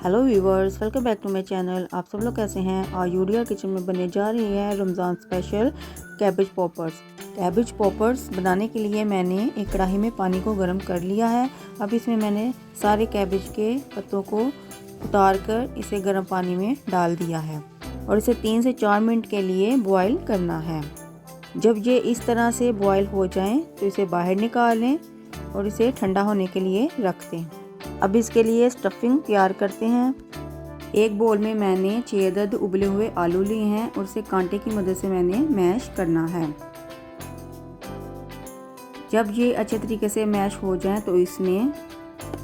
Hello viewers, welcome back to my channel. आप सब लोग कैसे हैं? और यूडिया किचन में बनने जा रही है Ramzan special cabbage poppers. Cabbage poppers बनाने के लिए मैंने एक कढ़ाई में पानी को गर्म कर लिया है। अब इसमें मैंने सारे कैबेज के पत्तों को उतार कर इसे गर्म पानी में डाल दिया है और इसे 3 से 4 मिनट के लिए बॉयल करना है। जब ये इस तरह से बॉयल हो जाएं तो इसे बाहर निकाल लें और इसे ठंडा होने के लिए रख दें। अब इसके लिए स्टफिंग तैयार करते हैं। एक बोल में मैंने 6 अदद उबले हुए आलू लिए हैं और इसे कांटे की मदद से मैंने मैश करना है। जब ये अच्छे तरीके से मैश हो जाए तो इसमें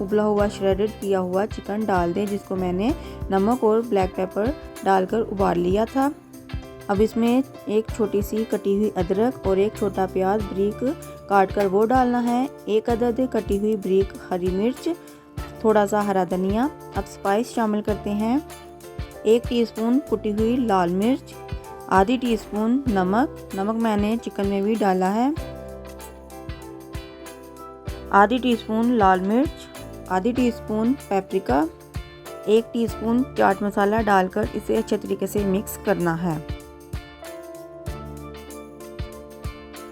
उबला हुआ श्रेडेड किया हुआ चिकन डाल दें, जिसको मैंने नमक और ब्लैक पेपर डालकर उबाल लिया था। अब इसमें एक छोटी सी कटी हुई अदरक और एक छोटा प्याज बारीक काट कर वो डालना है। एक अदद कटी हुई बारीक हरी मिर्च, थोड़ा सा हरा धनिया। अब स्पाइस शामिल करते हैं। 1 टीस्पून कुटी हुई लाल मिर्च, आधी टीस्पून नमक मैंने चिकन में भी डाला है, आधी टीस्पून लाल मिर्च, आधी teaspoon paprika, 1 teaspoon chaat masala डालकर इसे अच्छे तरीके से मिक्स करना है।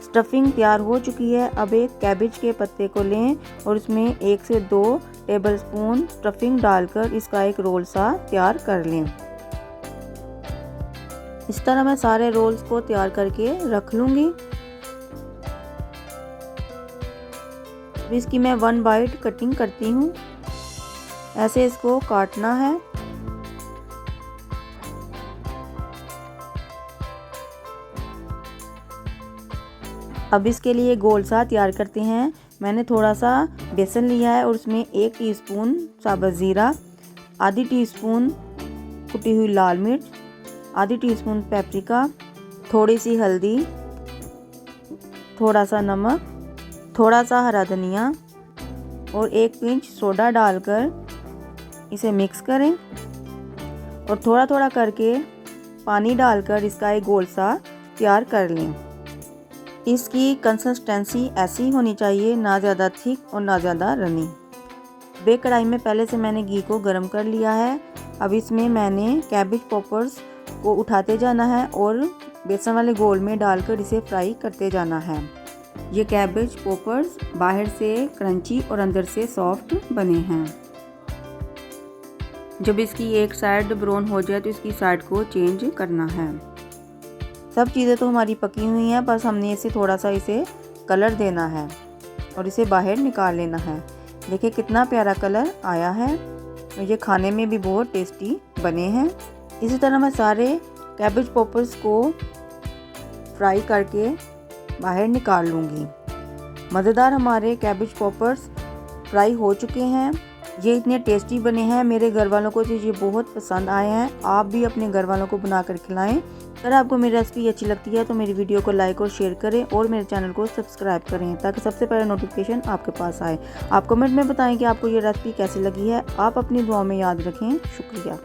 स्टफिंग तैयार हो चुकी है। अब एक कैबेज के पत्ते को लें और इसमें 1 से 2 टेबलस्पून स्टफिंग डालकर इसका एक रोल सा तैयार कर लें। इस तरह मैं सारे रोल्स को तैयार करके रख लूँगी। इसकी मैं 1 बाइट कटिंग करती हूँ। ऐसे इसको काटना है। अब इसके लिए गोल सा तैयार करते हैं। मैंने थोड़ा सा बेसन लिया है और उसमें 1 टीस्पून साबुत ज़ीरा, आधी टीस्पून कुटी हुई लाल मिर्च, आधी टीस्पून पेपरिका, थोड़ी सी हल्दी, थोड़ा सा नमक, थोड़ा सा हरा धनिया और 1 पिंच सोडा डालकर इसे मिक्स करें और थोड़ा थोड़ा करके पानी डालकर इसका एक गोल सा तैयार कर लें। इसकी कंसिस्टेंसी ऐसी होनी चाहिए, ना ज़्यादा थिक और ना ज़्यादा रनी। बेक कढ़ाई में पहले से मैंने घी को गर्म कर लिया है। अब इसमें मैंने कैबेज पॉपर्स को उठाते जाना है और बेसन वाले गोल में डालकर इसे फ्राई करते जाना है। ये कैबेज पॉपर्स बाहर से क्रंची और अंदर से सॉफ्ट बने हैं। जब इसकी एक साइड ब्राउन हो जाए तो इसकी साइड को चेंज करना है। सब चीज़ें तो हमारी पकी हुई हैं, बस हमने इसे थोड़ा सा इसे कलर देना है और इसे बाहर निकाल लेना है। देखिए कितना प्यारा कलर आया है और ये खाने में भी बहुत टेस्टी बने हैं। इसी तरह मैं सारे कैबेज पॉपर्स को फ्राई करके बाहर निकाल लूँगी। मज़ेदार हमारे कैबेज पॉपर्स फ्राई हो चुके हैं। ये इतने टेस्टी बने हैं, मेरे घर वालों को तो ये बहुत पसंद आए हैं। आप भी अपने घर वालों को बना कर खिलाएं। अगर आपको मेरी रेसिपी अच्छी लगती है तो मेरी वीडियो को लाइक और शेयर करें और मेरे चैनल को सब्सक्राइब करें ताकि सबसे पहले नोटिफिकेशन आपके पास आए। आप कमेंट में बताएं कि आपको ये रेसिपी कैसी लगी है। आप अपनी दुआओं में याद रखें। शुक्रिया।